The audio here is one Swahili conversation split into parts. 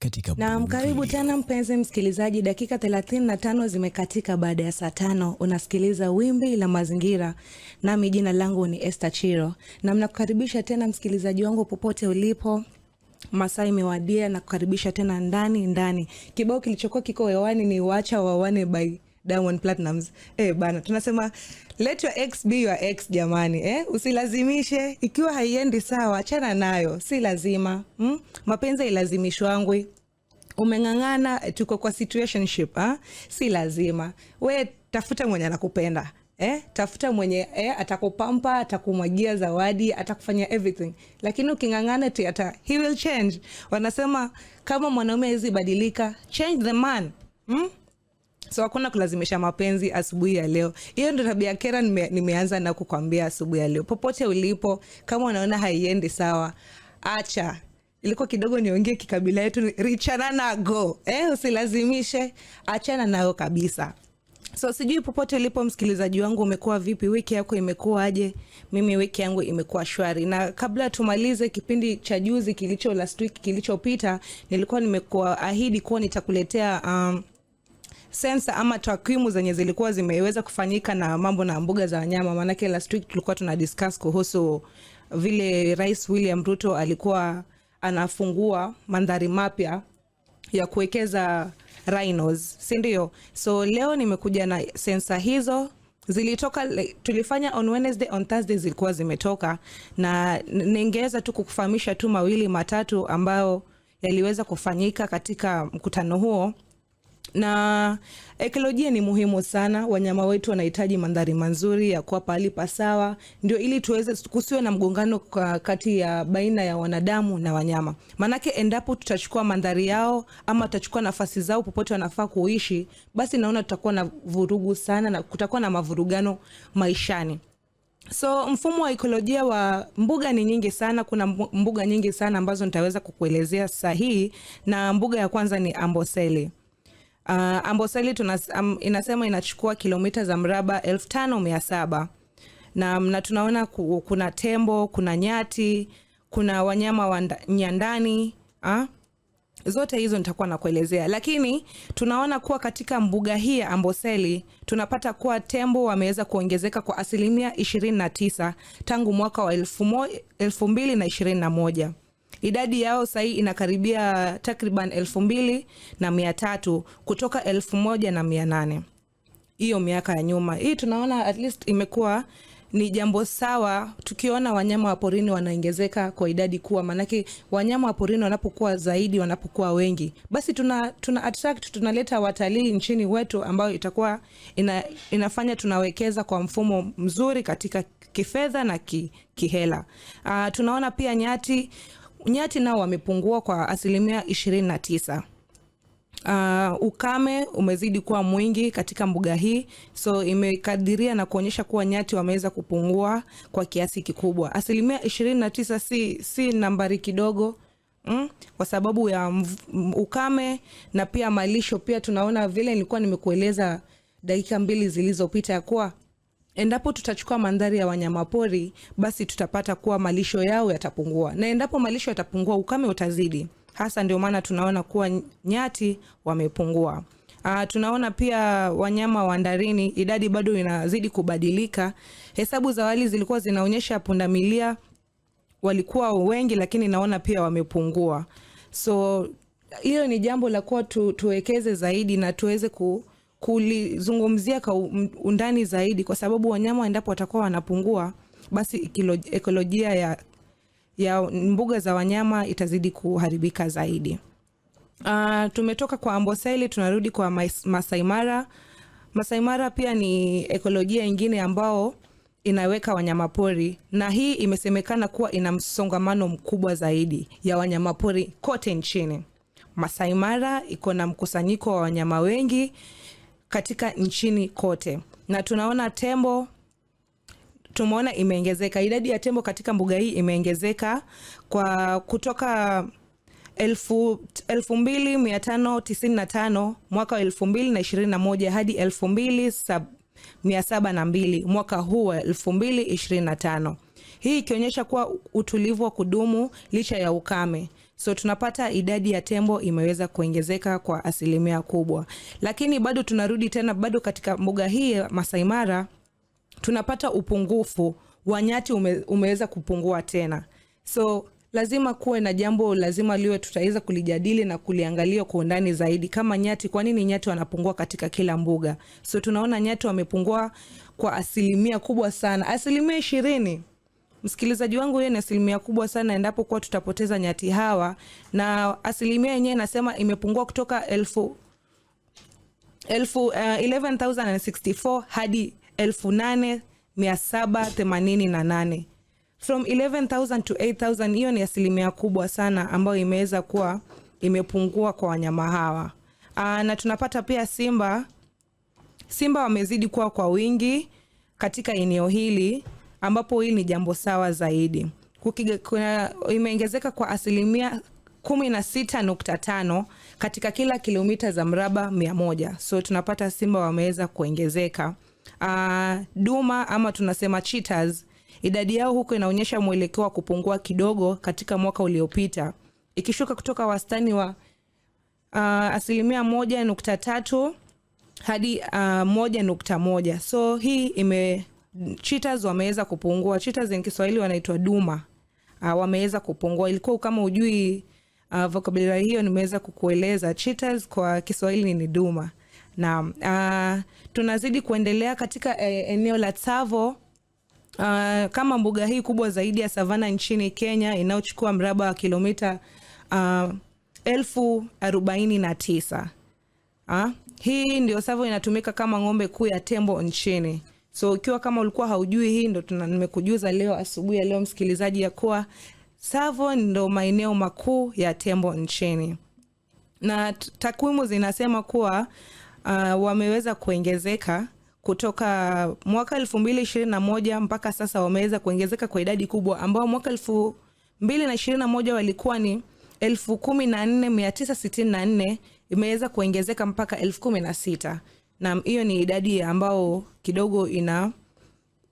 katika na karibu tena mpenzi msikilizaji, dakika 35 zimekatika baada ya saa 5. Unasikiliza Wimbi la Mazingira, nami jina langu ni Esther Chiro, na mnakukaribisha tena msikilizaji wangu popote ulipo. Masaa imewadia na kukaribisha tena ndani. Kibao kilichokuwa kiko hewani ni Wacha Wawane by Diamond Platnumz. Bana, tunasema let your ex be your ex jamani. Usilazimishe, ikiwa haiendi sawa achana nayo, si lazima. Mapenzi ilazimishwangwi. Umengangana, tuko kwa situationship, si lazima. We tafuta mwenye anakupenda. Tafuta mwenye atakupampa, atakumwagia zawadi, atakufanya everything. Lakini ukingangana eti he will change. Wanasema kama mwanaume hizi badilika, change the man. So hakuna kulazimisha mapenzi asubuhi ya leo. Hiyo ndio tabia kera nimeanza na kukwambia asubuhi ya leo. Popote ulipo, kama unaona haiendi sawa, acha. Ilikuwa kidogo niongee kikabila yetu, richana na go. Usilazimishe, achana nayo kabisa. So sijui popote ulipo msikilizaji wangu umekuwa vipi, wiki yako imekuwa aje? Mimi wiki yangu imekuwa shwari. Na kabla tumalize kipindi cha juzi last week kilichopita, nilikuwa nimekuahidi kuwa nitakuletea sensa ama takwimu zenye zilikuwa zimeweza kufanyika na mambo na mbuga za wanyama. Manake last week tulikuwa tunadiscuss kuhusu vile Rais William Ruto alikuwa anafungua mandhari mapya ya kuwekeza rhinos, si ndio? So leo nimekuja na sensa hizo. Zilitoka, tulifanya on Wednesday, on Thursday zilikuwa zimetoka, na ningeweza tu kukufahamisha tu mawili matatu ambayo yaliweza kufanyika katika mkutano huo. Na ekolojia ni muhimu sana. Wanyama wetu wanahitaji mandhari mazuri ya kuwa pahali pasawa, ndio ili tuweze kusiwe na mgongano kati ya baina ya wanadamu na wanyama. Manake endapo tutachukua mandhari yao ama tutachukua nafasi zao popote wanafaa kuishi, basi naona tutakuwa na vurugu sana na kutakuwa na mavurugano maishani. So mfumo wa ekolojia wa mbuga ni nyingi sana. Kuna mbuga nyingi sana ambazo nitaweza kukuelezea sahihi, na mbuga ya kwanza ni Amboseli. Amboseli inasema inachukua kilomita za mraba 5,700. Na tunaona kuna tembo, kuna nyati, kuna wanyama wa nyandani. Zote hizo nitakuwa nakuelezea. Lakini tunaona kuwa katika mbuga hii ya Amboseli tunapata kuwa tembo wameweza kuongezeka kwa 29% tangu mwaka wa 2021. Idadi yao sasa inakaribia takriban 2,300 kutoka 1,800 hiyo miaka ya nyuma. Hii tunaona at least imekuwa ni jambo sawa, tukiona wanyama wa porini wanaongezeka kwa idadi kuwa, manake wanyama wa porini wanapokuwa zaidi, wanapokuwa wengi, basi tuna attract, tunaleta watalii nchini wetu, ambao itakuwa inafanya tunawekeza kwa mfumo mzuri katika kifedha na kihela. Tunaona pia nyati nao wamepungua kwa 29%. Ukame umezidi kuwa mwingi katika mbuga hii, so imekadiria na kuonyesha kuwa nyati wameweza kupungua kwa kiasi kikubwa. 29% si nambari kidogo, kwa sababu ya ukame na pia malisho. Pia tunaona vile nilikuwa nimekueleza dakika 2 zilizopita ya kuwa endapo tutachukua mandhari ya wanyamapori, basi tutapata kuwa malisho yao yatapungua, na endapo malisho yatapungua ukame utazidi. Hasa ndio maana tunaona kuwa nyati wamepungua. Tunaona pia wanyama wa ndarini, idadi bado inazidi kubadilika. Hesabu za awali zilikuwa zinaonyesha pundamilia walikuwa wengi, lakini naona pia wamepungua. So hiyo ni jambo la kuwa tuwekeze zaidi na tuweze kulizungumzia kwa undani zaidi, kwa sababu wanyama endapo watakuwa wanapungua, basi ekolojia ya mbuga za wanyama itazidi kuharibika zaidi. Tumetoka kwa Amboseli, tunarudi kwa Masai Mara. Masai Mara pia ni ekolojia nyingine ambao inaweka wanyamapori, na hii imesemekana kuwa ina msongamano mkubwa zaidi ya wanyamapori kote nchini. Masai Mara iko na mkusanyiko wa wanyama wengi katika nchini kote, na tunaona tembo, tumeona imeongezeka. Idadi ya tembo katika mbuga hii imeongezeka kwa kutoka 2,595 mwaka wa 2021 hadi 2,702 mwaka huu wa 2025. Hii ikionyesha kuwa utulivu wa kudumu licha ya ukame. So tunapata idadi ya tembo imeweza kuongezeka kwa asilimia kubwa. Lakini bado tunarudi tena, bado katika mbuga hii Masai Mara tunapata upungufu wa nyati umeweza kupungua tena. So lazima kuwe na jambo, lazima liwe tutaweza kulijadili na kuliangalia kwa undani zaidi. Kama nyati, kwa nini nyati wanapungua katika kila mbuga? So tunaona nyati wamepungua kwa asilimia kubwa sana, asilimia 20. Msikilizaji wangu, hiyo ni asilimia kubwa sana endapo kwa tutapoteza nyati hawa, na asilimia yenyewe nasema imepungua kutoka 11,064 hadi 8,788. From 11,000 to 8,000, hiyo ni asilimia kubwa sana ambayo imeweza kuwa imepungua kwa wanyama hawa. Na tunapata pia simba wamezidi kuwa kwa wingi katika eneo hili, ambapo hili ni jambo sawa zaidi. Imeongezeka kwa asilimia 16.5 katika kila kilomita za mraba 100. So tunapata simba wameweza kuongezeka. Duma ama tunasema cheetahs, idadi yao huko inaonyesha mwelekeo wa kupungua kidogo katika mwaka uliopita, ikishuka kutoka wastani wa asilimia 1.3 hadi 1.1. So hii cheetahs wameweza kupungua. Cheetahs in Kiswahili wanaitwa duma. Wameweza kupungua. Ilikuwa kama ujui vocabulary hiyo, nimeweza kukueleza. Cheetahs kwa Kiswahili ni duma. Na tunazidi kuendelea katika eneo la Tsavo. Kama mbuga hii kubwa zaidi ya savana nchini Kenya, inayochukua mraba wa kilomita 1049. Hii ndio Tsavo inatumika kama ng'ombe kuu ya tembo nchini. So ikiwa kama ulikuwa haujui, hii ndo nimekujuza leo asubuhi ya leo msikilizaji, ya kuwa Tsavo ndo maeneo makuu ya tembo nchini. Na takwimu zinasema kuwa wameweza kuongezeka kutoka mwaka 2021 mpaka sasa, wameweza kuongezeka kwa idadi kubwa, ambao mwaka 2021 walikuwa ni 14,964, imeweza kuongezeka mpaka 16,000. Na hiyo ni idadi ambao kidogo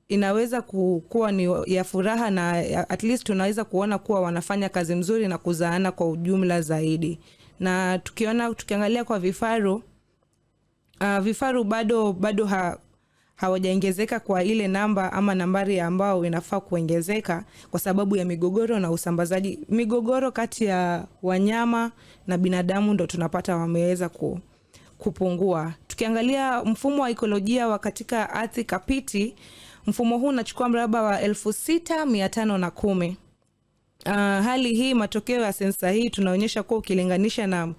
inaweza kuwa ni ya furaha, na at least tunaweza kuona kuwa wanafanya kazi mzuri na kuzaana kwa ujumla zaidi. Na tukiangalia kwa vifaru bado hawajaongezeka kwa ile namba ama nambari ambao inafaa kuongezeka, kwa sababu ya migogoro na usambazaji. Migogoro kati ya wanyama na binadamu ndo tunapata wameweza kupungua. Tukiangalia mfumo wa ekolojia wa katika ardhi kapiti, mfumo huu unachukua mraba wa 6,510. Hali hii, matokeo ya sensa hii tunaonyesha kuwa ukilinganisha na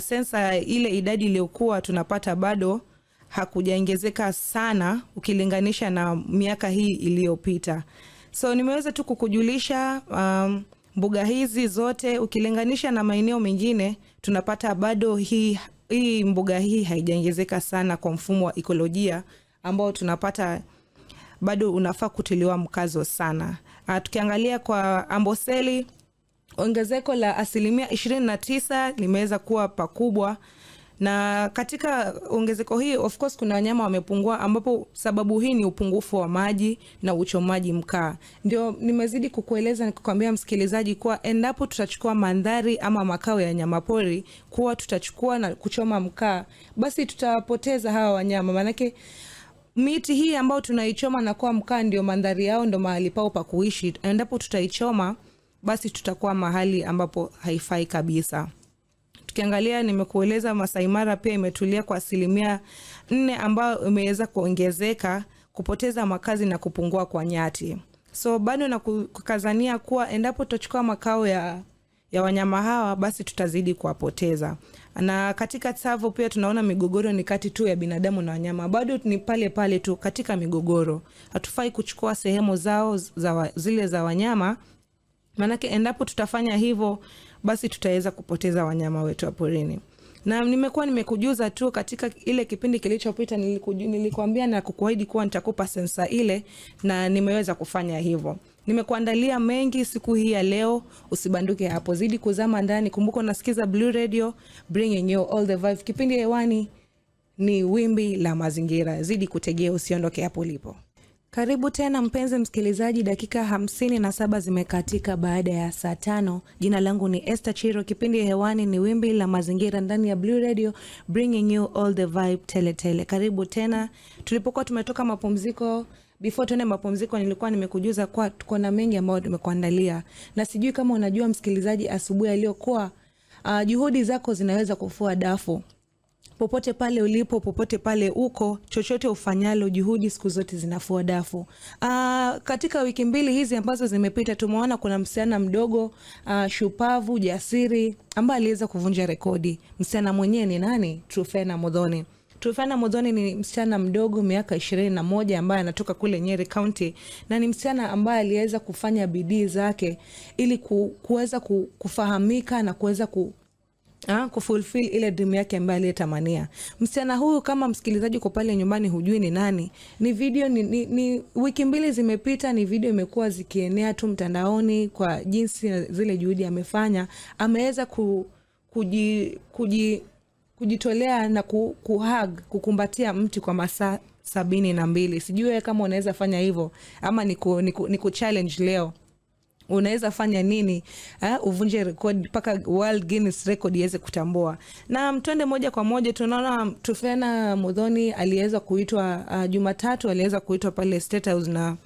sensa ile idadi iliyokuwa tunapata, bado hakujaongezeka sana ukilinganisha na miaka hii iliyopita. So nimeweza tu kukujulisha mbuga hizi zote ukilinganisha na maeneo mengine, tunapata bado hii mbuga hii haijaongezeka sana kwa mfumo wa ekolojia ambao tunapata bado unafaa kutiliwa mkazo sana. Tukiangalia kwa Amboseli, ongezeko la asilimia 29 limeweza kuwa pakubwa, na katika ongezeko hii of course kuna wanyama wamepungua, ambapo sababu hii ni upungufu wa maji na uchomaji mkaa. Ndio nimezidi kukueleza na kukwambia msikilizaji kuwa endapo tutachukua mandhari ama makao ya wanyamapori kuwa tutachukua na kuchoma mkaa, basi tutapoteza hawa wanyama. Manake miti hii ambao tunaichoma na kuwa mkaa ndio mandhari yao, ndio mahali pao pa kuishi. Endapo tutaichoma, basi tutakuwa mahali ambapo haifai kabisa. Tukiangalia, nimekueleza Masai Mara pia imetulia kwa asilimia 4, ambayo imeweza kuongezeka kupoteza makazi na kupungua kwa nyati. So bado na kukazania kuwa endapo tutachukua makao ya wanyama hawa, basi tutazidi kuwapoteza. Na katika Tsavo pia tunaona migogoro ni kati tu ya binadamu na wanyama. Bado ni pale tu katika migogoro. Hatufai kuchukua sehemu zao zile za wanyama, manake endapo tutafanya hivyo, basi tutaweza kupoteza wanyama wetu wa porini. Na nimekujuza tu katika ile kipindi kilichopita, nilikuambia na kukuahidi kuwa nitakupa sensa ile, na nimeweza kufanya hivyo. Nimekuandalia mengi siku hii ya leo, usibanduke hapo, zidi kuzama ndani. Kumbuka unasikiza Blue Radio, bringing you all the vibe. Kipindi hewani ni Wimbi la Mazingira, zidi kutegea, usiondoke hapo ulipo. Karibu tena mpenzi msikilizaji, dakika 57 zimekatika baada ya saa 5. Jina langu ni Esther Chiro, kipindi hewani ni Wimbi la Mazingira ndani ya Blue Radio, bringing you all the vibe tele. Karibu tena. Tulipokuwa tumetoka mapumziko, before tuende mapumziko nilikuwa nimekujuza kwa tuko na mengi ambayo tumekuandalia. Na sijui kama unajua msikilizaji, asubuhi aliyokuwa juhudi zako zinaweza kufua dafu. Popote pale ulipo, popote pale uko, chochote ufanyalo, juhudi siku zote zinafua dafu. Katika wiki mbili hizi ambazo zimepita, tumeona kuna msichana mdogo, shupavu, jasiri, ambaye aliweza kuvunja rekodi. Msichana mwenyewe ni nani? Truphena Muthoni. Truphena Muthoni ni msichana mdogo, miaka 21, ambaye anatoka kule Nyeri County, na ni msichana ambaye aliweza kufanya bidii zake ili kuweza kufahamika na kuweza kufulfill ile dream yake ambayo aliyetamania. Msichana huyu, kama msikilizaji kwa pale nyumbani hujui ni nani, ni video ni wiki mbili zimepita, ni video imekuwa zikienea tu mtandaoni kwa jinsi zile juhudi amefanya. Ameweza kujitolea na kukumbatia mti kwa masaa 72. Sijui kama unaweza fanya hivyo ama ni challenge leo. Unaweza fanya nini uvunje record mpaka World Guinness Record iweze kutambua. Na mtwende moja kwa moja, tunaona Truphena Muthoni aliweza kuitwa Jumatatu, aliweza kuitwa pale State House na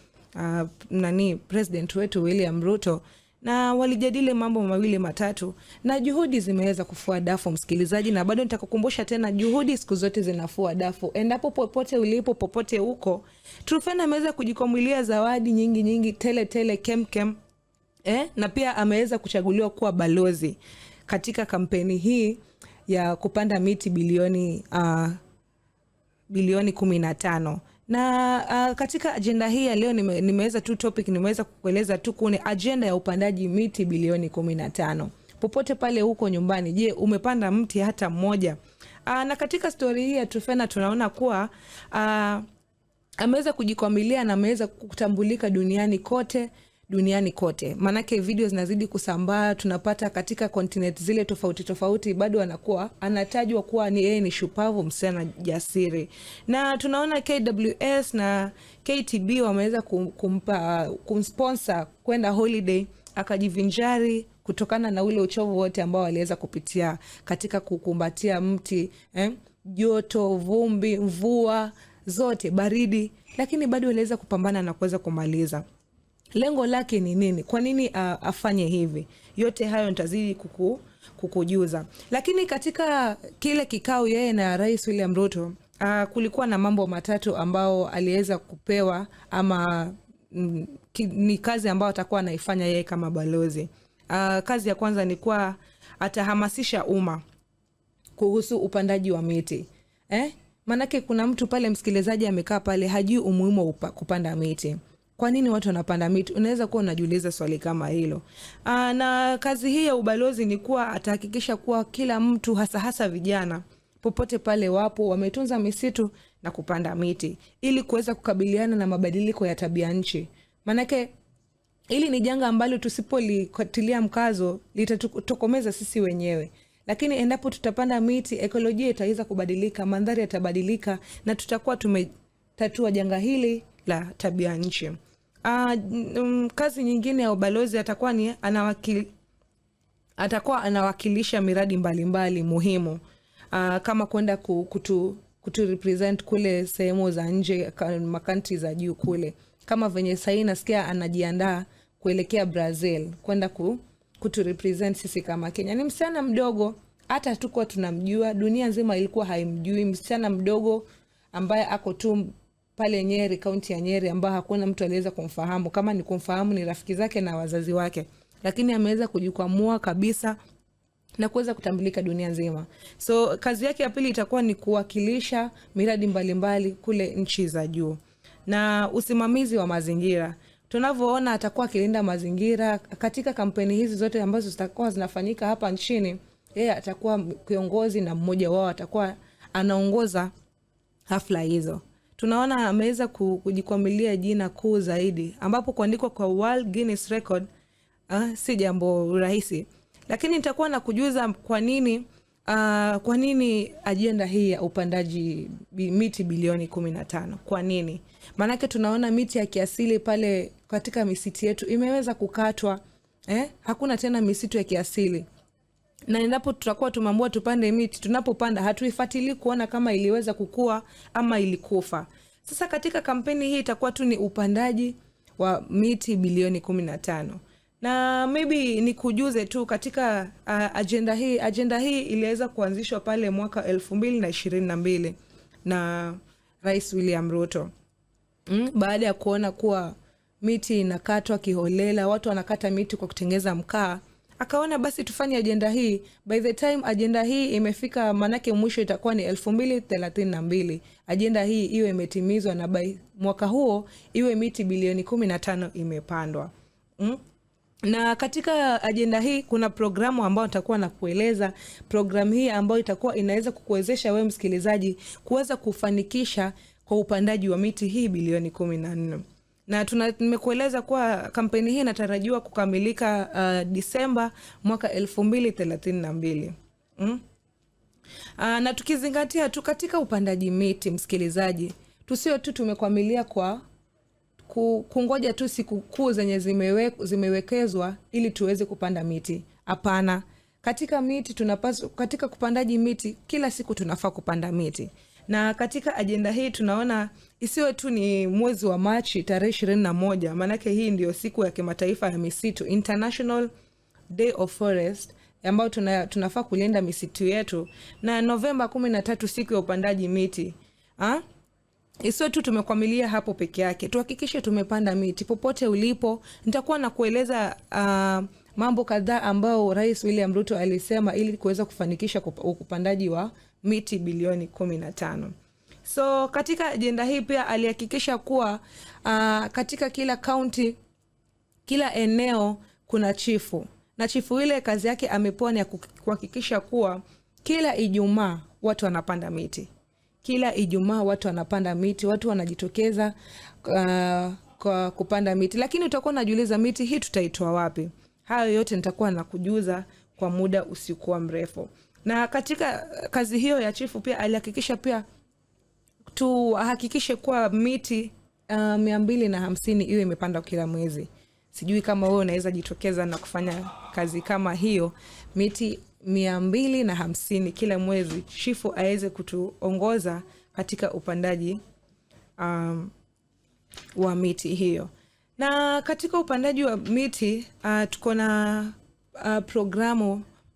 president wetu William Ruto, na walijadili mambo mawili matatu, na juhudi zimeweza kufua dafu msikilizaji. Na bado nitakukumbusha tena, juhudi siku zote zinafua dafu. Endapo popote ulipo, popote uko, Truphena ameweza kujikomulia zawadi nyingi tele kem. Na pia ameweza kuchaguliwa kuwa balozi katika kampeni hii ya kupanda miti bilioni 15. Na katika agenda hii ya leo nimeweza tu topic, nimeweza kukueleza tu kune agenda ya upandaji miti bilioni 15. Popote pale huko nyumbani, je, umepanda mti hata mmoja? Na katika story hii ya Truphena tunaona kuwa ameweza kujikwamilia na ameweza kutambulika duniani kote. Manake video zinazidi kusambaa, tunapata katika continent zile tofauti kumbado anatajwa kuwa yeye ni shupavu, msichana jasiri. Na tunaona KWS na KTB wameweza kumsponsor kwenda holiday akajivinjari kutokana na ule uchovu wote ambao aliweza kupitia katika kukumbatia mti, joto, vumbi, mvua zote, baridi, lakini bado aliweza kupambana na kuweza kumaliza. Lengo lake ni nini? Kwa nini afanye hivi? Yote hayo nitazidi kukujuza. Lakini katika kile kikao yeye na Rais William Ruto, kulikuwa na mambo matatu ambao aliweza kupewa, ama ni kazi ambao atakuwa anaifanya yeye kama balozi. Kazi ya kwanza ni kuwa atahamasisha umma kuhusu upandaji wa miti. Manake kuna mtu pale msikilizaji amekaa pale hajui umuhimu wa kupanda miti. Kwa nini watu wanapanda miti? Unaweza kuwa unajiuliza swali kama hilo. Na kazi hii ya ubalozi ni kuwa atahakikisha kuwa kila mtu, hasa vijana, popote pale wapo, wametunza misitu na kupanda miti ili kuweza kukabiliana na mabadiliko ya tabia nchi. Manake hili ni janga ambalo tusipolitilia mkazo litatutokomeza sisi wenyewe. Lakini endapo tutapanda miti, ekolojia itaweza kubadilika, mandhari yatabadilika, na tutakuwa tumetatua janga hili la tabia nchi. Kazi nyingine ya ubalozi atakuwa anawakilisha miradi mbalimbali muhimu, kama kwenda kutu represent kule sehemu za nje, makanti za juu kule, kama venye sasa nasikia anajiandaa kuelekea Brazil kwenda kutu represent sisi kama Kenya. Ni msichana mdogo, hata tuko tunamjua, dunia nzima ilikuwa haimjui. Msichana mdogo ambaye ako tu pale Nyeri, kaunti ya Nyeri, ambao hakuna mtu aliweza kumfahamu. Kama ni kumfahamu ni rafiki zake na wazazi wake, lakini ameweza kujikwamua kabisa na kuweza kutambulika dunia nzima. So kazi yake ya pili itakuwa ni kuwakilisha miradi mbalimbali kule nchi za juu. Na usimamizi wa mazingira, tunavyoona atakuwa akilinda mazingira katika kampeni hizi zote ambazo zitakuwa zinafanyika hapa nchini. Yeye atakuwa kiongozi na mmoja wao atakuwa anaongoza hafla hizo. Tunaona ameweza kujikwamilia jina kuu zaidi, ambapo kuandikwa kwa World Guinness Record si jambo rahisi. Lakini nitakuwa na kujuza kwa nini Kwa nini ajenda hii ya upandaji miti bilioni 15? Kwa nini? Maanake tunaona miti ya kiasili pale katika misitu yetu imeweza kukatwa. Hakuna tena misitu ya kiasili. Na endapo tutakuwa tumeamua tupande miti, tunapopanda hatuifuatilii kuona kama iliweza kukua ama ilikufa. Sasa katika kampeni hii itakuwa tu ni upandaji wa miti bilioni 15. Na maybe ni kujuze tu katika agenda hii iliweza kuanzishwa pale mwaka 2022 na Rais William Ruto. Baada ya kuona kuwa miti inakatwa kiholela, watu wanakata miti kwa kutengeza mkaa, akaona basi tufanye agenda hii. By the time agenda hii imefika, manake mwisho itakuwa ni 2032, agenda hii iwe imetimizwa na by mwaka huo iwe miti bilioni 15 imepandwa. Na katika agenda hii kuna programu ambayo nitakuwa na kueleza. Programu hii ambayo itakuwa inaweza kukuwezesha wewe msikilizaji kuweza kufanikisha kwa upandaji wa miti hii bilioni 14. Na nimekueleza kuwa kampeni hii inatarajiwa kukamilika Disemba mwaka 2032. Na tukizingatia tu katika upandaji miti, msikilizaji, tusio tu tumekwamilia kwa kungoja tu siku kuu zenye zimewekezwa ili tuweze kupanda miti. Hapana. Katika miti tunapaswa, katika kupandaji miti kila siku tunafaa kupanda miti. Na katika agenda hii tunaona isiwe tu ni mwezi wa Machi tarehe 21, maanake hii ndio siku ya kimataifa ya misitu, International Day of Forest, ambao tunafaa kulinda misitu yetu, na Novemba 13 siku ya upandaji miti. Isiwe tu tumekwamilia hapo peke yake. Tuhakikishe tumepanda miti popote ulipo. Nitakuwa na kueleza mambo kadhaa ambao Rais William Ruto alisema ili kuweza kufanikisha upandaji wa miti bilioni 15. So katika agenda hii pia alihakikisha kuwa katika kila county, kila eneo kuna chifu. Na chifu ile kazi yake amepewa ni kuhakikisha kuwa kila Ijumaa watu wanapanda miti. Kila Ijumaa watu wanapanda miti, watu wanajitokeza kwa kupanda miti. Lakini utakuwa unajiuliza miti hii tutaitoa wapi? Hayo yote nitakuwa nakujuza kwa muda usikuwa mrefu. Na katika kazi hiyo ya chifu pia alihakikisha pia tuhakikishe kuwa miti 250 iwe imepandwa kila mwezi. Sijui kama wewe unaweza jitokeza na kufanya kazi kama hiyo. Miti 250 kila mwezi, chifu aweze kutuongoza katika upandaji wa miti hiyo. Na katika upandaji wa miti tuko na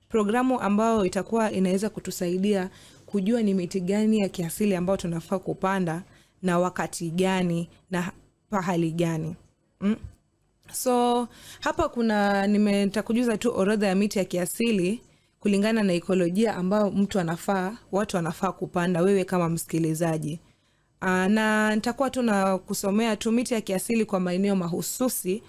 programu ambayo itakuwa inaweza kutusaidia kujua ni miti gani ya kiasili ambayo tunafaa kupanda na wakati gani na pahali gani. So hapa nitakujuza tu orodha ya miti ya kiasili kulingana na ekolojia ambayo watu wanafaa kupanda, wewe kama msikilizaji. Na nitakuwa tu na kusomea tu miti ya kiasili kwa maeneo mahususi,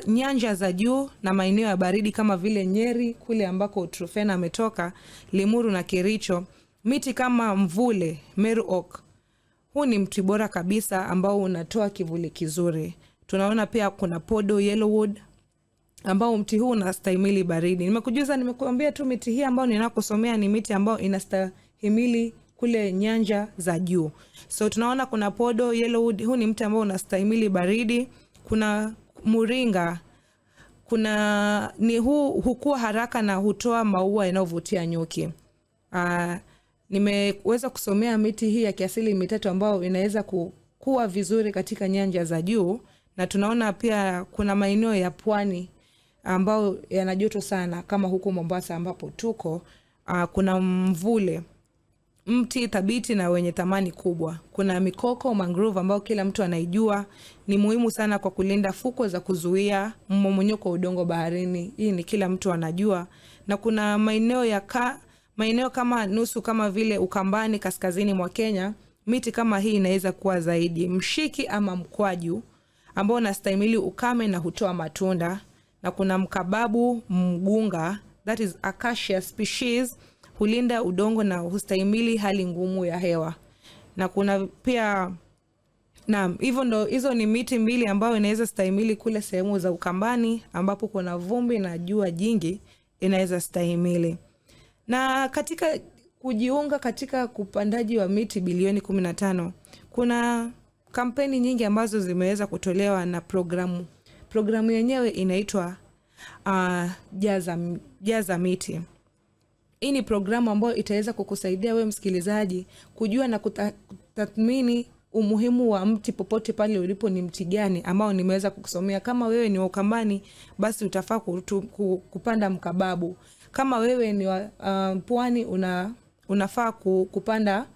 nyanja za juu na maeneo ya baridi kama vile Nyeri kule ambako Truphena ametoka, Limuru na Kericho. Miti kama mvule, Meru Oak, huu ni mti bora kabisa ambao unatoa kivuli kizuri. Tunaona pia kuna Podo Yellowwood ambao mti huu unastahimili baridi. Nimekuambia tu miti hii ambao ninakusomea ni miti ambao inastahimili kule nyanja za juu. So tunaona kuna Podo Yellowwood, huu ni mti ambao unastahimili baridi. Kuna Muringa, hukua haraka na hutoa maua yanayovutia nyuki. Nimeweza kusomea miti hii ya kiasili mitatu ambao inaweza kukua vizuri katika nyanja za juu. Na tunaona pia kuna maeneo ya pwani ambao yana joto sana kama huku Mombasa ambapo tuko. Kuna mvule, mti thabiti na wenye thamani kubwa. Kuna mikoko, mangrove ambao kila mtu anaijua ni muhimu sana kwa kulinda fuko za kuzuia mmomonyoko wa udongo baharini. Hii ni kila mtu anajua. Na kuna maeneo kama nusu kama vile Ukambani kaskazini mwa Kenya, miti kama hii inaweza kuwa zaidi. Mshiki ama mkwaju ambao unastahimili ukame na hutoa matunda. Na kuna mkababu mgunga, that is acacia species, hulinda udongo na hustahimili hali ngumu ya hewa. Na kuna pia hizo ni miti mbili ambao inaweza stahimili kule sehemu za Ukambani ambapo kuna vumbi na jua jingi, inaweza stahimili. Na katika kujiunga katika kupandaji wa miti bilioni 15, kuna kampeni nyingi ambazo zimeweza kutolewa na programu yenyewe inaitwa Jaza Miti. Hii ni programu ambayo itaweza kukusaidia wewe msikilizaji kujua na kutathmini umuhimu wa mti popote pale ulipo, ni mti gani ambao nimeweza kukusomea. Kama wewe ni wa Ukambani, basi utafaa kupanda mkababu. Kama wewe ni wa Pwani, unafaa kupanda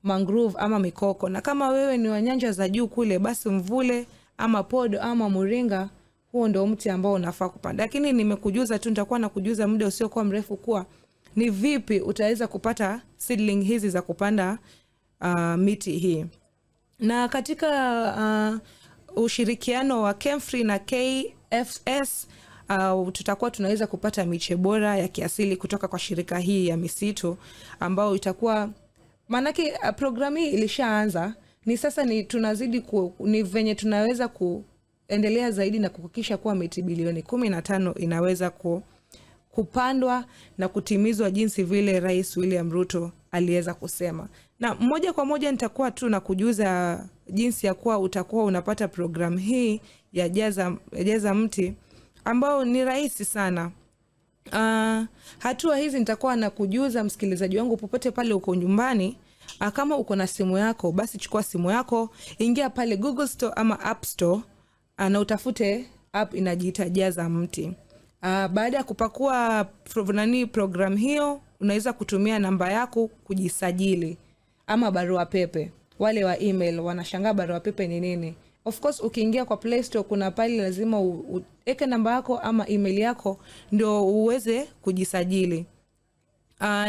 mangrove ama mikoko. Na kama wewe ni wa nyanja za juu kule, basi mvule ama podo ama muringa, huo ndio mti ambao unafaa kupanda. Lakini nimekujuza tu, nitakuwa na kujuza muda usio kwa mrefu kuwa ni vipi utaweza kupata seedling hizi za kupanda miti hii. Na katika ushirikiano wa KEMFRI na KFS, tutakuwa tunaweza kupata miche bora ya kiasili kutoka kwa shirika hii ya misitu, ambao itakuwa manake programu hii ilishaanza, ni sasa ni tunazidi ni venye tunaweza kuendelea zaidi na kuhakikisha kuwa miti bilioni 15 inaweza kupandwa na kutimizwa jinsi vile Rais William Ruto aliweza kusema. Na moja kwa moja nitakuwa tu na kujuza jinsi ya kuwa utakuwa unapata programu hii ya Jaza Mti, ambao ni rahisi sana. Hatua hizi nitakuwa na kujuza msikilizaji wangu popote pale uko nyumbani. Kama uko na simu yako, basi chukua simu yako, ingia pale Google Store ama App Store, na utafute app inajiita Jaza Mti. Baada ya kupakua program hiyo, unaweza kutumia namba yako kujisajili ama barua pepe. Wale wa email wanashangaa barua pepe ni nini. Of course ukiingia kwa Play Store kuna pale lazima uweke namba yako ama email yako ndio uweze kujisajili.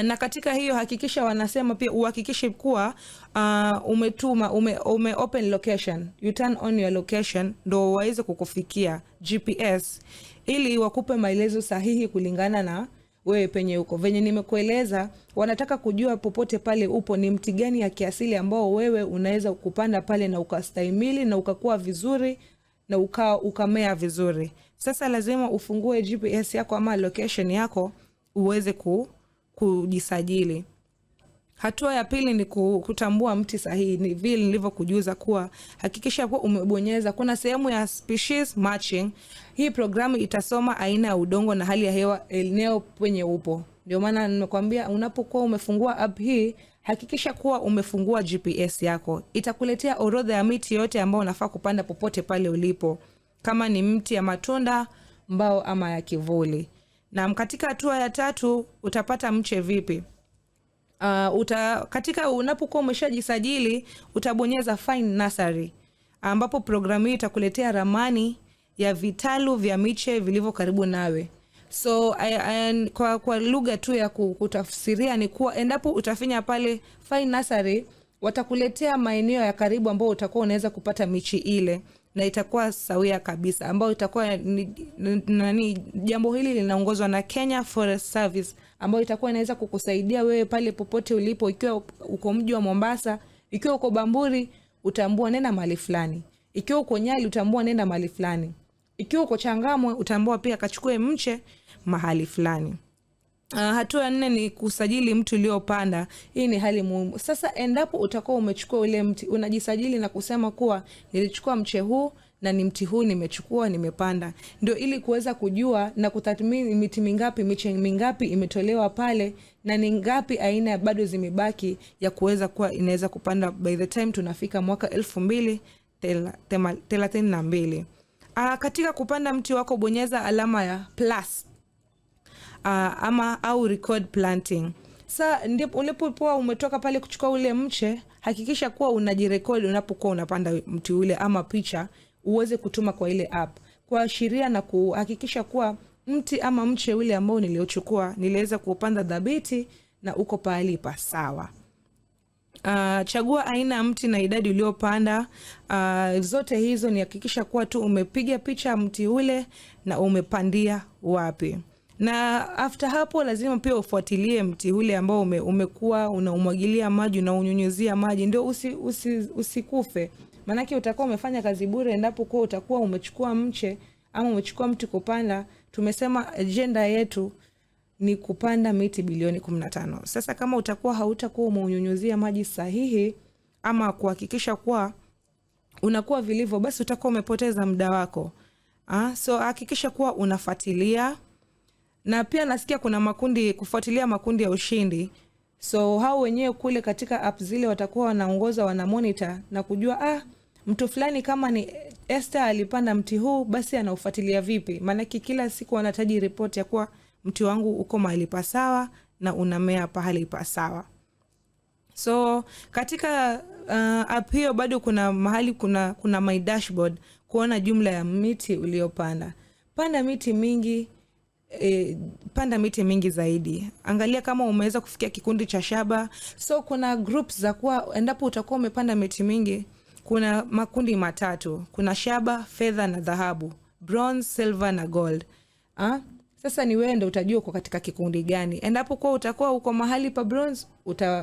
Na katika hiyo hakikisha wanasema pia uhakikishe kuwa ume open location, you turn on your location ndio waweze kukufikia GPS, ili wakupe maelezo sahihi kulingana na wewe penye uko. Venye nimekueleza, wanataka kujua popote pale upo ni mti gani ya kiasili ambao wewe unaweza kupanda pale na ukastahimili na ukakuwa vizuri na ukamea vizuri. Sasa lazima ufungue GPS yako ama location yako uweze kujisajili. Hatua ya pili ni kutambua mti sahihi. Ni vile nilivyokujuza kuwa hakikisha kuwa umebonyeza kuna sehemu ya species matching. Hii programu itasoma aina ya udongo na hali ya hewa eneo penye upo. Ndio maana nimekwambia unapokuwa umefungua app hii, hakikisha kuwa umefungua GPS yako. Itakuletea orodha ya miti yote ambayo unafaa kupanda popote pale ulipo, kama ni mti ya matunda, mbao ama ya kivuli. Na katika hatua ya tatu utapata mche vipi? Katika unapokuwa umeshajisajili utabonyeza Find Nursery, ambapo programu hii itakuletea ramani ya vitalu vya miche vilivyo karibu nawe. So kwa lugha tu ya kutafsiria ni kuwa endapo utafinya pale Find Nursery, watakuletea maeneo ya karibu ambao utakuwa unaweza kupata michi ile, na itakuwa sawia kabisa, ambao itakuwa jambo hili linaongozwa na Kenya Forest Service, ambao itakuwa inaweza kukusaidia wewe pale popote ulipo. Ikiwa uko mji wa Mombasa, ikiwa uko Bamburi, utambua nenda mahali fulani. Ikiwa uko Nyali, utambua nenda mahali fulani. Ikiwa uko Changamwe, utambua pia kachukue mche mahali fulani. Hatua ya 4 ni kusajili mti uliopanda. Hii ni hali muhimu. Sasa endapo utakuwa umechukua ule mti, unajisajili na kusema kuwa nilichukua mche huu na ni mti huu nimechukua nimepanda. Ndio ili kuweza kujua na kutathmini miti mingapi, miche mingapi imetolewa pale na ni ngapi aina bado zimebaki ya kuweza kuwa inaweza kupanda by the time tunafika mwaka 2032. Katika kupanda mti wako bonyeza alama ya plus au record planting. Sasa ndipo ulipokuwa umetoka pale kuchukua ule mche, hakikisha kuwa unajirekodi unapokuwa unapanda mti ule ama picha uweze kutuma kwa ile app, kuashiria na kuhakikisha kuwa mti ama mche ule ambao niliochukua niliweza kuupanda dhabiti na uko pahali pa sawa. Chagua aina ya mti na idadi uliopanda. Zote hizo ni hakikisha kuwa tu umepiga picha mti ule na umepandia wapi. Na after hapo lazima pia ufuatilie mti ule ambao umekuwa unaumwagilia maji na unyunyuzia maji, ndio usikufe. Manake utakuwa umefanya kazi bure endapo kwa utakuwa umechukua mche ama umechukua mti kupanda. Tumesema agenda yetu ni kupanda miti bilioni 15. Sasa kama hautakuwa umeunyunyuzia maji sahihi ama kuhakikisha kuwa unakuwa vilivyo, basi utakuwa umepoteza muda wako. So hakikisha kuwa unafuatilia. Na pia nasikia kuna kufuatilia makundi ya ushindi. So hao wenyewe kule katika app zile watakuwa wanaongoza, wana monitor na kujua mtu fulani kama ni Esther alipanda mti huu, basi anaufuatilia vipi? Maana kila siku wanataji report ya kuwa mti wangu uko mahali pasawa na unamea pahali pasawa. So katika app hiyo bado kuna mahali kuna my dashboard kuona jumla ya miti uliopanda. Panda miti mingi, panda miti mingi zaidi. Angalia kama umeweza kufikia kikundi cha shaba. So kuna groups za kuwa endapo utakuwa umepanda miti mingi, kuna makundi matatu. Kuna shaba, fedha na dhahabu, bronze, silver na gold. Sasa ni wewe ndio utajua uko katika kikundi gani. Endapo kwa utakuwa uko mahali pa bronze,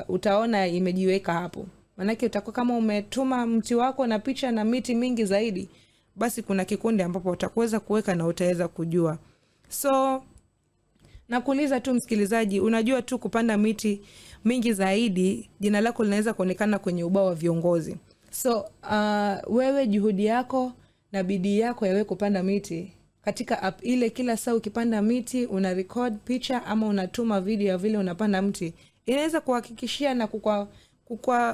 utaona imejiweka hapo. Manake utakuwa kama umetuma mti wako na picha na miti mingi zaidi, basi kuna kikundi ambapo utakuweza kuweka na utaweza kujua. So nakuuliza tu msikilizaji, unajua tu kupanda miti mingi zaidi, jina lako linaweza kuonekana kwenye ubao wa viongozi. So wewe juhudi yako na bidii yako ya wewe kupanda miti katika app ile, kila saa ukipanda miti una record picha ama unatuma video ya vile unapanda mti, inaweza kuhakikishia na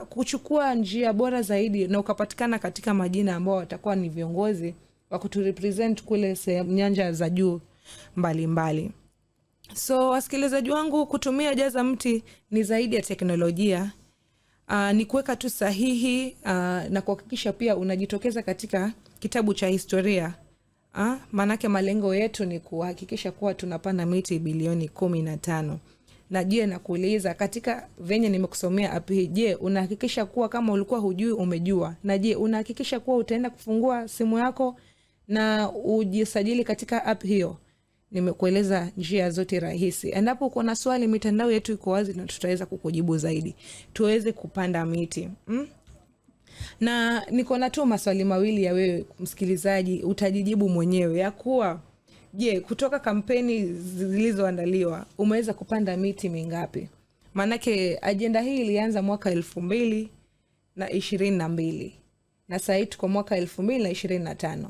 kuchukua njia bora zaidi na ukapatikana katika majina ambao watakuwa ni viongozi wa kuturepresent kule nyanja za juu mbalimbali. So wasikilizaji wangu, kutumia Jaza Mti ni zaidi ya teknolojia. Ni kuweka tu sahihi na kuhakikisha pia unajitokeza katika kitabu cha historia. Manake malengo yetu ni kuhakikisha kuwa tunapanda miti bilioni 15. Na je, nakuuliza katika venye nimekusomea app hii, je, unahakikisha kuwa kama ulikuwa hujui umejua? Na je, unahakikisha kuwa utaenda kufungua simu yako na ujisajili katika app hiyo? Nimekueleza njia zote rahisi. Endapo uko na swali, mitandao yetu iko wazi na tutaweza kukujibu zaidi. Tuweze kupanda miti. Na niko na tu maswali mawili ya wewe msikilizaji, utajijibu mwenyewe ya kuwa, je, kutoka kampeni zilizoandaliwa umeweza kupanda miti mingapi? Manake ajenda hii ilianza mwaka 2022 na sasa tuko mwaka 2025.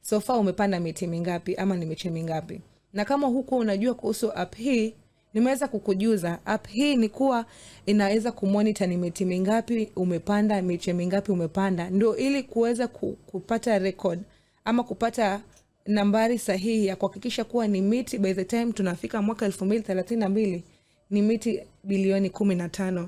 So far umepanda miti mingapi ama ni miche mingapi? Na kama huko unajua kuhusu app hii, nimeweza kukujuza. App hii ni kuwa inaweza kumonitor ni miti mingapi umepanda, miche mingapi umepanda, ndio ili kuweza kupata record ama kupata nambari sahihi ya kuhakikisha kuwa ni miti by the time tunafika mwaka 2032 ni miti bilioni 15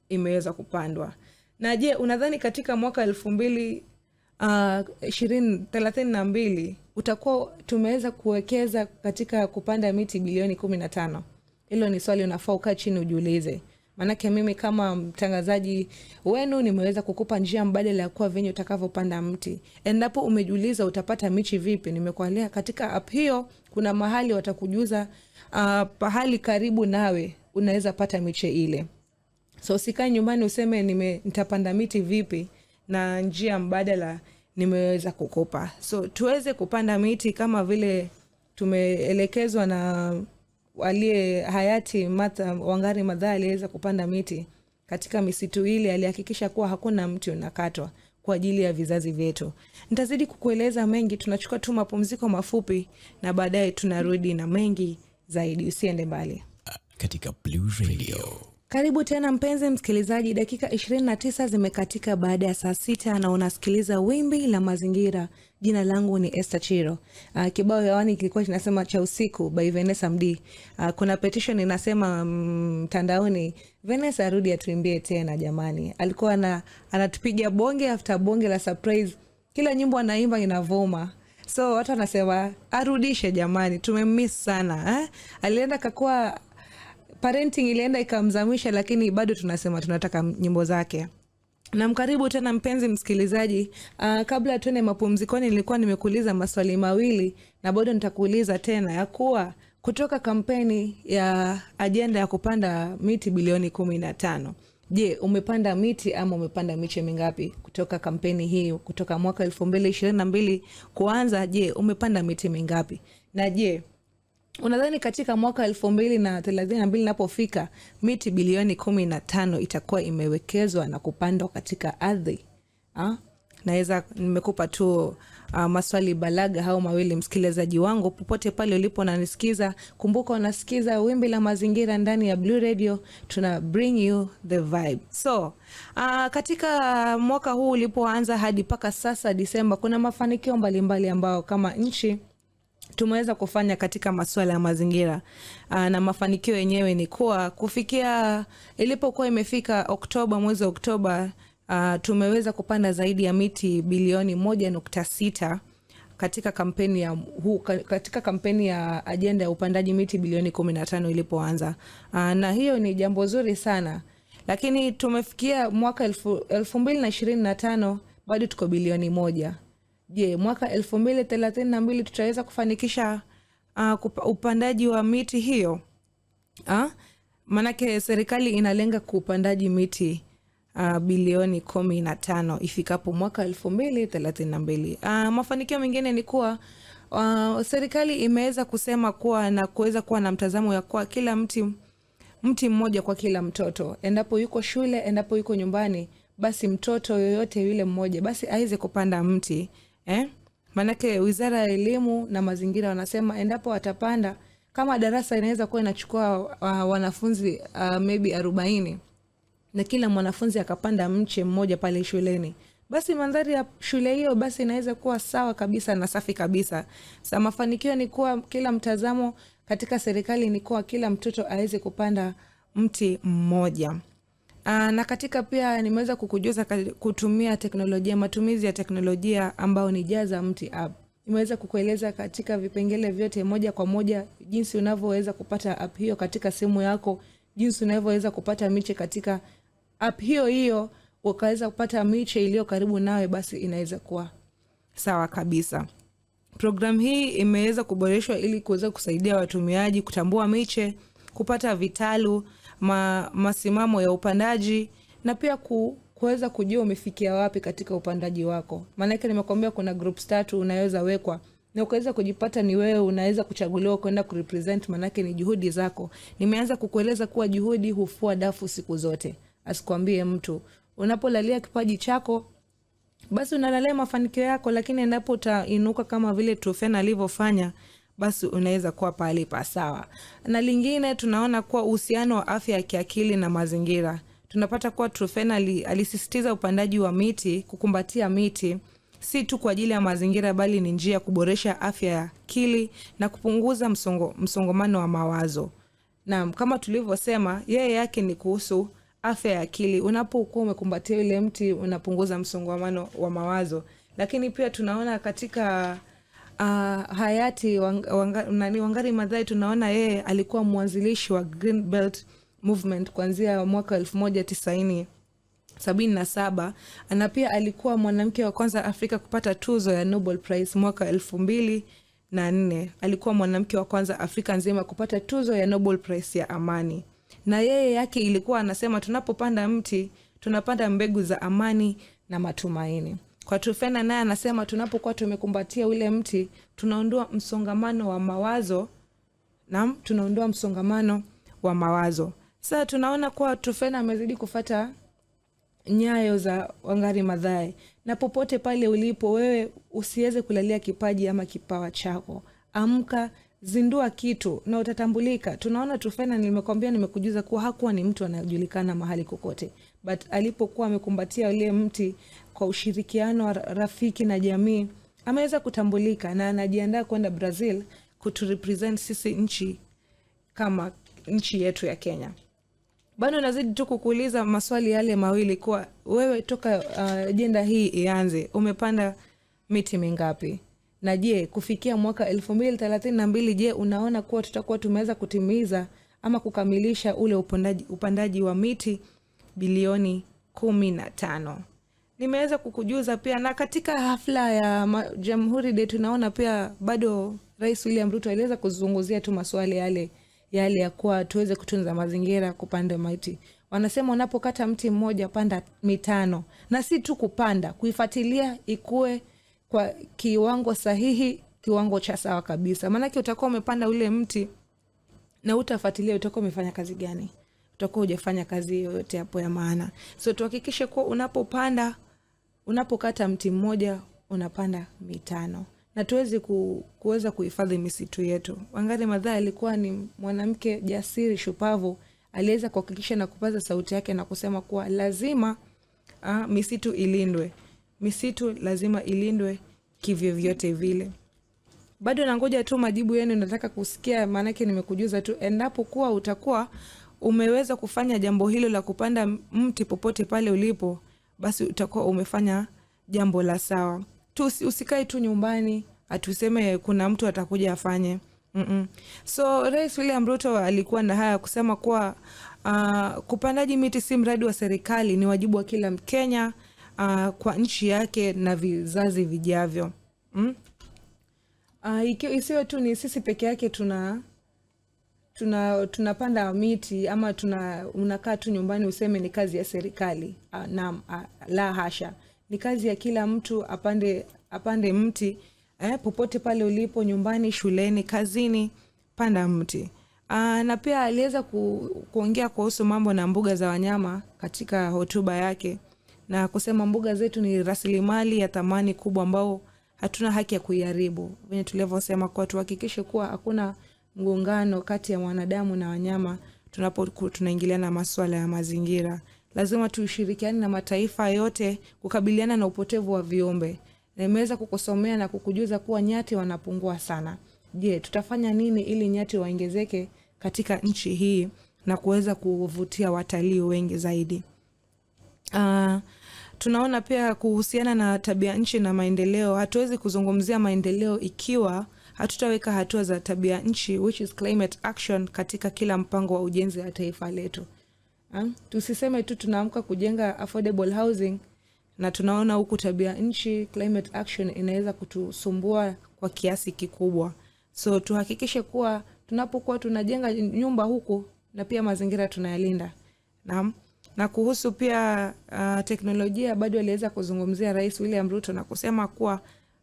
imeweza kupandwa. Na je, unadhani katika mwaka 2032 utakuwa tumeweza kuwekeza katika kupanda miti bilioni 15? Hilo ni swali unafaa ukae chini ujiulize. Manake mimi kama mtangazaji wenu nimeweza kukupa njia mbadala ya kuwa venye utakavyopanda mti. Endapo umejiuliza utapata michi vipi, nimekuelea katika app hiyo kuna mahali watakujuza pahali karibu nawe unaweza pata miche ile. So usikae nyumbani useme nitapanda miti vipi na njia mbadala nimeweza kukupa. So tuweze kupanda miti kama vile tumeelekezwa na aliye hayati Martha Wangari Maathai aliweza kupanda miti katika misitu ile. Alihakikisha kuwa hakuna mti unakatwa kwa ajili ya vizazi vyetu. Nitazidi kukueleza mengi, tunachukua tu mapumziko mafupi na baadaye tunarudi na mengi zaidi. Usiende mbali. Katika Blue Radio. Karibu tena mpenzi msikilizaji, dakika 29 zimekatika baada ya saa 6 na unasikiliza Wimbi la Mazingira. Jina langu ni Esther Chiro. Kibao hewani kilikuwa kinasema Cha Usiku by Vanessa Mdee. Kuna petition inasema mtandaoni, Vanessa arudi atuimbie tena jamani. Alikuwa anatupigia bonge after bonge la surprise. Kila nyimbo anaimba inavuma. So watu wanasema arudishe jamani, tumemiss sana. Alienda kakua parenting ilienda ikamzamisha, lakini bado tunasema tunataka nyimbo zake. Na mkaribu tena mpenzi msikilizaji. Kabla tuende mapumzikoni nilikuwa nimekuuliza maswali mawili na bado nitakuuliza tena ya kuwa kutoka kampeni ya ajenda ya kupanda miti bilioni 15. Je, umepanda miti ama umepanda miche mingapi kutoka kampeni hii kutoka mwaka 2022 kuanza? Je, umepanda miti mingapi? Na je, Unadhani katika mwaka 2032 inapofika miti bilioni 15 itakuwa imewekezwa na kupandwa katika ardhi? Naweza nimekupa tu maswali balaga hao mawili, msikilizaji wangu popote pale ulipo na nisikiza. Kumbuka unasikiza Wimbi la Mazingira ndani ya Blue Radio, tuna bring you the vibe. So katika mwaka huu ulipoanza hadi paka sasa Disemba, kuna mafanikio mbalimbali ambao kama nchi tumeweza kufanya katika masuala ya mazingira. Na mafanikio yenyewe ni kuwa kufikia ilipokuwa imefika Oktoba, mwezi Oktoba, tumeweza kupanda zaidi ya miti bilioni 1.6 katika kampeni ya ajenda ya upandaji miti bilioni 15 ilipoanza. Na hiyo ni jambo zuri sana. Lakini tumefikia mwaka 2025 bado tuko bilioni 1. Je, mwaka 2032 tutaweza kufanikisha upandaji wa miti hiyo? Manake serikali inalenga kuupandaji miti bilioni 15 ifikapo mwaka 2032. Mafanikio mengine ni kuwa serikali imeweza kusema kuwa na kuweza kuwa na mtazamo ya kuwa kila mti mmoja kwa kila mtoto. Endapo yuko shule, endapo yuko nyumbani, basi mtoto yoyote yule mmoja basi aweze kupanda mti. Manake Wizara ya Elimu na Mazingira wanasema endapo watapanda, kama darasa inaweza kuwa inachukua wanafunzi maybe 40 na kila mwanafunzi akapanda mche mmoja pale shuleni, basi mandhari ya shule hiyo basi inaweza kuwa sawa kabisa na safi kabisa. Mafanikio ni kuwa kila mtazamo katika serikali ni kuwa kila mtoto aweze kupanda mti mmoja. Na katika pia nimeweza kukujuza kutumia teknolojia, matumizi ya teknolojia ambao ni Jaza Mti app. Nimeweza kukueleza katika vipengele vyote moja kwa moja jinsi unavyoweza kupata app hiyo katika simu yako, jinsi unavyoweza kupata miche katika app hiyo, ukaweza kupata miche iliyo karibu nawe, basi inaweza kuwa sawa kabisa. Program hii imeweza kuboreshwa ili kuweza kusaidia watumiaji kutambua miche, kupata vitalu, masimamo ya upandaji na pia kuweza kujua umefikia wapi katika upandaji wako. Maana nimekwambia kuna groups 3 unaweza wekwa na ukaweza kujipata ni wewe unaweza kuchaguliwa kwenda kurepresent, maana ni juhudi zako. Nimeanza kukueleza kuwa juhudi hufua dafu siku zote. Asikwambie mtu. Unapolalia kipaji chako basi unalalia mafanikio yako, lakini endapo utainuka kama vile Truphena alivyofanya, basi unaweza kuwa pale pa sawa. Na lingine tunaona kuwa uhusiano wa afya ya kiakili na mazingira. Tunapata kuwa Truphena alisisitiza upandaji wa miti, kukumbatia miti si tu kwa ajili ya mazingira bali ni njia kuboresha afya ya akili na kupunguza msongomano wa mawazo. Na kama tulivyosema, yeye yake ni kuhusu afya ya akili. Unapokuwa umekumbatia ile mti unapunguza msongamano wa mawazo. Lakini pia tunaona katika hayati Wangari Maathai, tunaona yeye alikuwa mwanzilishi wa Green Belt Movement kuanzia mwaka 1977, na pia alikuwa mwanamke wa kwanza Afrika kupata tuzo ya Nobel Prize mwaka 2004. Alikuwa mwanamke wa kwanza Afrika nzima kupata tuzo ya Nobel Prize ya amani. Na yeye yake ilikuwa anasema tunapopanda mti tunapanda mbegu za amani na matumaini. Kwa Truphena naye anasema tunapokuwa tumekumbatia ule mti tunaondoa msongamano wa mawazo, na tunaondoa msongamano wa mawazo. Sasa tunaona kuwa Truphena amezidi kufuata nyayo za Wangari Maathai. Na popote pale ulipo wewe, usiweze kulalia kipaji ama kipawa chako. Amka, zindua kitu na utatambulika. Tunaona Truphena, nimekujuza kuwa hakuwa ni mtu anajulikana mahali kokote, but alipokuwa amekumbatia ule mti kwa ushirikiano wa rafiki na jamii, ameweza kutambulika na anajiandaa kwenda Brazil kuturepresent sisi nchi kama nchi yetu ya Kenya. Bado nazidi tu kukuuliza maswali yale mawili kuwa wewe toka ajenda hii ianze umepanda miti mingapi? Na je, kufikia mwaka 2032 je, unaona kuwa tutakuwa tumeweza kutimiza ama kukamilisha ule upandaji wa miti bilioni 15? Nimeweza kukujuza pia, na katika hafla ya Jamhuri Day tunaona pia bado Rais William Ruto aliweza kuzungumzia tu maswali yale ya kuwa tuweze kutunza mazingira, kupanda miti. Wanasema unapokata mti mmoja panda 5, na si tu kupanda, kuifuatilia ikue kwa kiwango sahihi kiwango cha sawa kabisa. Maana utakuwa umepanda ule mti na utafuatilia utakuwa umefanya kazi gani. Utakuwa hujafanya kazi yoyote hapo ya maana. So tuhakikishe kuwa unapokata mti mmoja unapanda 5. Na tuwezi kuweza kuhifadhi misitu yetu. Wangari Maathai alikuwa ni mwanamke jasiri shupavu, aliweza kuhakikisha na kupaza sauti yake na kusema kuwa lazima misitu ilindwe. Misitu lazima ilindwe kivyo vyote vile. Bado nangoja tu majibu yenu, nataka kusikia, maana yake nimekujuza tu. Endapo kuwa utakuwa umeweza kufanya jambo hilo la kupanda mti popote pale ulipo, basi utakuwa umefanya jambo la sawa. Usikae tu nyumbani atuseme kuna mtu atakuja afanye. So Rais William Ruto alikuwa na haya kusema kuwa kupandaji miti si mradi wa serikali, ni wajibu wa kila Mkenya kwa nchi yake na vizazi vijavyo. Isiwe tu ni sisi peke yake tunapanda miti, ama unakaa tu nyumbani useme ni kazi ya serikali. La hasha. Ni kazi ya kila mtu apande mti. Popote pale ulipo, nyumbani, shuleni, kazini, panda mti. Na pia aliweza kuongea kuhusu mambo na mbuga za wanyama katika hotuba yake, na kusema mbuga zetu ni rasilimali ya thamani kubwa ambao hatuna haki ya kuiharibu. Venye tulivyosema kwa tuhakikishe kuwa hakuna mgongano kati ya wanadamu na wanyama tunaingiliana na masuala ya mazingira. Lazima tushirikiane na mataifa yote kukabiliana na upotevu wa viumbe. Na nimeweza kukusomea na kukujuza kuwa nyati wanapungua sana. Je, tutafanya nini ili nyati waongezeke katika nchi hii na kuweza kuvutia watalii wengi zaidi? Tunaona pia kuhusiana na tabia nchi na maendeleo, hatuwezi kuzungumzia maendeleo ikiwa hatutaweka hatua za tabia nchi, which is climate action, katika kila mpango wa ujenzi wa taifa letu. Tusiseme tu tunaamka kujenga affordable housing na tunaona huku tabia nchi, climate action, inaweza kutusumbua kwa kiasi kikubwa. So tuhakikishe kuwa tunapokuwa tunajenga nyumba huku na pia mazingira tunayalinda. Na kuhusu pia teknolojia, bado aliweza kuzungumzia Rais William Ruto na kusema kuwa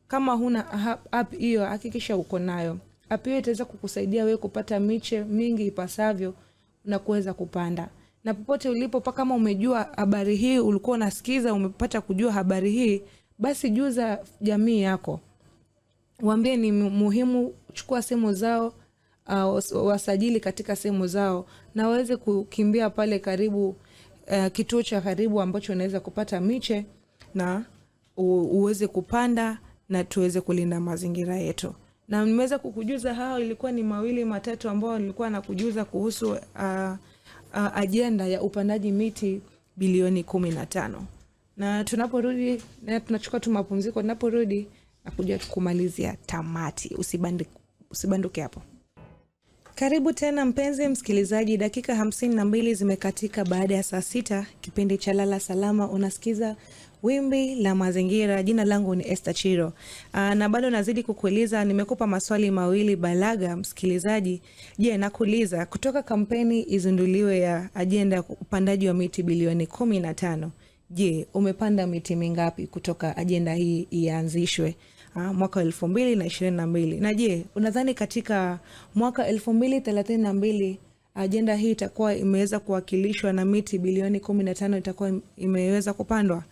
kama huna app hiyo, hakikisha uko nayo. App hiyo itaweza kukusaidia wewe kupata miche mingi ipasavyo na kuweza kupanda. Na popote ulipo, kama umejua habari hii, ulikuwa unasikiza, umepata kujua habari hii, basi juza jamii yako. Waambie ni muhimu, chukua simu zao, wasajili katika simu zao na waweze kukimbia pale karibu, kituo cha karibu ambacho unaweza kupata miche na uweze kupanda na tuweze kulinda mazingira yetu. Na nimeweza kukujuza hao, ilikuwa ni 2-3 ambao nilikuwa nakujuza kuhusu ajenda ya upandaji miti bilioni 15. Na tunaporudi, na tunachukua tu mapumziko, tunaporudi na kuja kumalizia tamati. Usibanduke hapo. Karibu tena mpenzi msikilizaji, dakika 52 zimekatika baada ya saa 6. Kipindi cha Lala Salama, unasikiza Wimbi la Mazingira. Jina langu ni Esther Chiro. Na bado nazidi kukuuliza, nimekupa maswali mawili balaga msikilizaji. Je, nakuuliza, kutoka kampeni izinduliwe ya ajenda ya upandaji wa miti bilioni 15, je, umepanda miti mingapi kutoka ajenda hii ianzishwe mwaka 2022? Na je, unadhani katika mwaka 2032 ajenda hii itakuwa imeweza kuwakilishwa na miti bilioni 15 itakuwa imeweza kupandwa?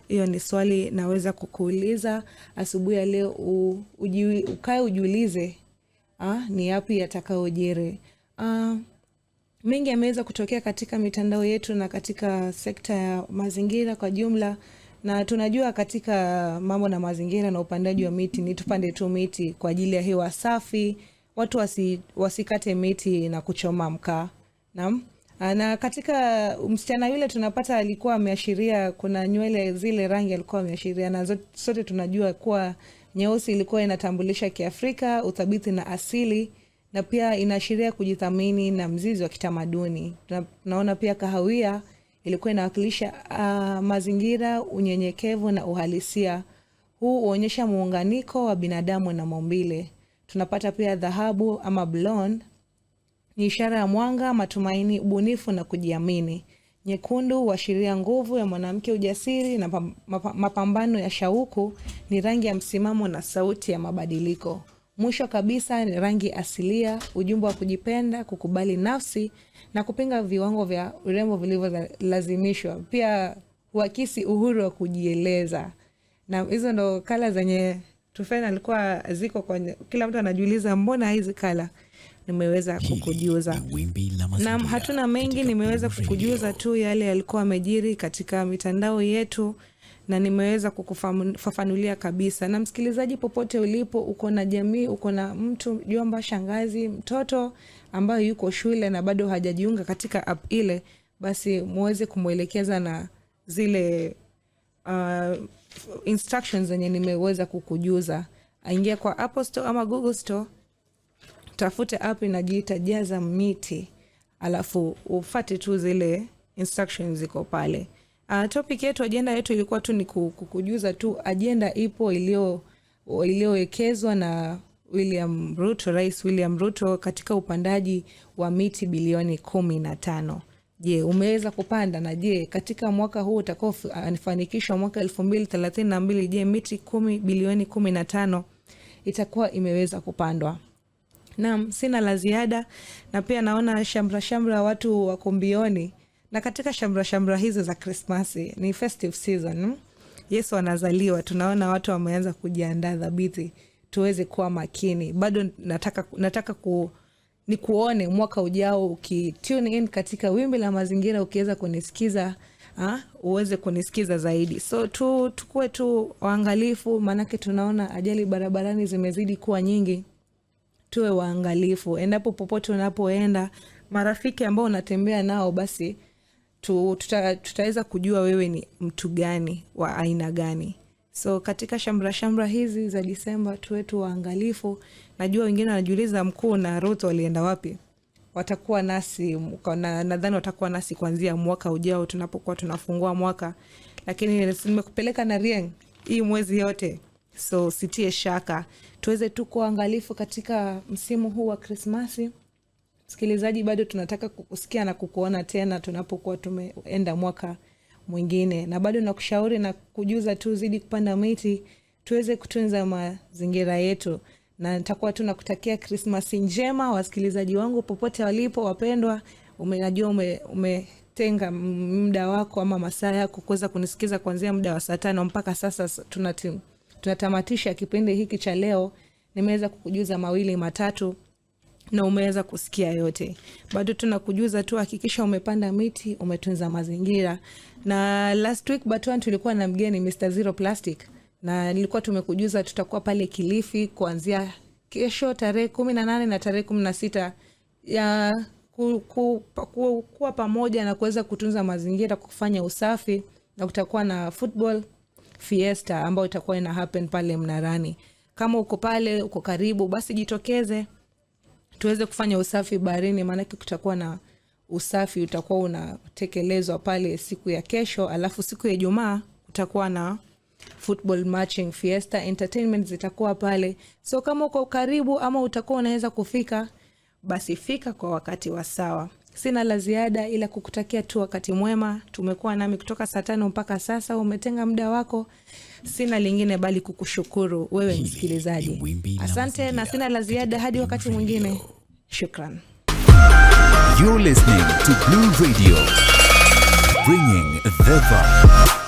Hiyo ni swali naweza kukuuliza asubuhi ya leo. Ukae ujiulize ni yapi yatakayojiri. Mengi yameweza kutokea katika mitandao yetu na katika sekta ya mazingira kwa jumla, na tunajua katika mambo na mazingira na upandaji wa miti ni tupande tu miti kwa ajili ya hewa safi, watu wasikate miti na kuchoma mkaa. Na katika msichana yule tunapata alikuwa ameashiria, kuna nywele zile rangi alikuwa ameashiria, na sote tunajua kuwa nyeusi ilikuwa inatambulisha Kiafrika, uthabiti na asili, na pia inaashiria kujithamini na mzizi wa kitamaduni. Tunaona pia kahawia ilikuwa inawakilisha mazingira, unyenyekevu na uhalisia. Huu huonyesha muunganiko wa binadamu na maumbile. Tunapata pia dhahabu ama blonde, ni ishara ya mwanga, matumaini, ubunifu na kujiamini. Nyekundu huashiria nguvu ya mwanamke, ujasiri na mapambano ya shauku, ni rangi ya msimamo na sauti ya mabadiliko. Mwisho kabisa ni rangi asilia, ujumbe wa kujipenda, kukubali nafsi na kupinga viwango vya urembo vilivyolazimishwa. Pia huakisi uhuru wa kujieleza. Na hizo ndo kala zenye Tufain alikuwa ziko kwa kila mtu anajiuliza mbona hizi kala nimeweza kukujuza. Na hatuna mengi, nimeweza kukujuza tu yale yalikuwa yamejiri katika mitandao yetu na nimeweza kukufafanulia kabisa. Na msikilizaji popote ulipo, uko na jamii, uko na mtu, jomba, shangazi, mtoto ambaye yuko shule na bado hajajiunga katika app ile, basi muweze kumuelekeza na zile instructions zenye nimeweza kukujuza. Aingia kwa Apple Store ama Google Store, tafute app inajiita Jaza Miti, alafu ufuate tu zile instructions ziko pale. Topic yetu, agenda yetu ilikuwa tu ni kukujuza tu agenda ipo iliyowekezwa na William Ruto, Rais William Ruto katika upandaji wa miti bilioni 15. Je, umeweza kupanda? Na je, katika mwaka huu utakao afanikishwa mwaka 2032, je, miti bilioni 15 itakuwa imeweza kupandwa? Naam, sina la ziada, na pia naona shamra watu wako mbioni. Na katika shamra hizo za Krismasi, ni festive season. Yesu anazaliwa, tunaona watu wameanza kujiandaa dhabiti, tuweze kuwa makini. Bado nataka kuone mwaka ujao ukitune in katika Wimbi la Mazingira, ukiweza kunisikiza, uweze kunisikiza zaidi. So tukue tu waangalifu, manake tunaona ajali barabarani zimezidi kuwa nyingi. Tuwe waangalifu endapo popote unapoenda, marafiki ambao unatembea nao, basi tutaweza kujua wewe ni mtu gani, wa aina gani. So katika shamra hizi za Disemba, tuwe tu waangalifu. Najua wengine wanajiuliza Mkuu na Ruto walienda wapi? Watakuwa nasi, nadhani watakuwa nasi kuanzia mwaka ujao tunapokuwa tunafungua mwaka. Lakini nimekupeleka na Rieng hii mwezi yote, so sitie shaka. Tuweze tu kuangalifu katika msimu huu wa Krismasi. Msikilizaji, bado tunataka kukusikia na kukuona tena tunapokuwa tumeenda mwaka mwingine. Na bado nakushauri na kujuza tu, zidi kupanda miti, tuweze kutunza mazingira yetu. Na nitakuwa tu nakutakia Krismasi njema wasikilizaji wangu popote walipo wapendwa. Najua umetenga muda wako ama masaa yako kuweza kunisikiza kuanzia muda wa saa 5 mpaka sasa tunatamatisha kipindi hiki cha leo. Nimeweza kukujuza mawili matatu na umeweza kusikia yote. Bado tunakujuza tu, hakikisha umepanda miti, umetunza mazingira. Na last week Batuan tulikuwa na mgeni Mr. Zero Plastic, na nilikuwa tumekujuza tutakuwa pale Kilifi kuanzia kesho tarehe 18 na tarehe 16 ya kuwa pamoja na kuweza kutunza mazingira, kufanya usafi, na kutakuwa na football fiesta ambayo itakuwa ina happen pale Mnarani. Kama uko pale, uko karibu, basi jitokeze tuweze kufanya usafi baharini, maana kutakuwa na usafi utakuwa unatekelezwa pale siku ya kesho. Alafu siku ya Ijumaa utakuwa na football matching fiesta, entertainment zitakuwa pale. So kama uko karibu ama utakuwa unaweza kufika, basi fika kwa wakati wa sawa. Sina la ziada ila kukutakia tu wakati mwema. Tumekuwa nami kutoka saa 5 mpaka sasa, umetenga muda wako. Sina lingine bali kukushukuru wewe msikilizaji. Asante, na sina la ziada hadi wakati mwingine. Shukran. You're listening to Blue Radio, bringing the vibe.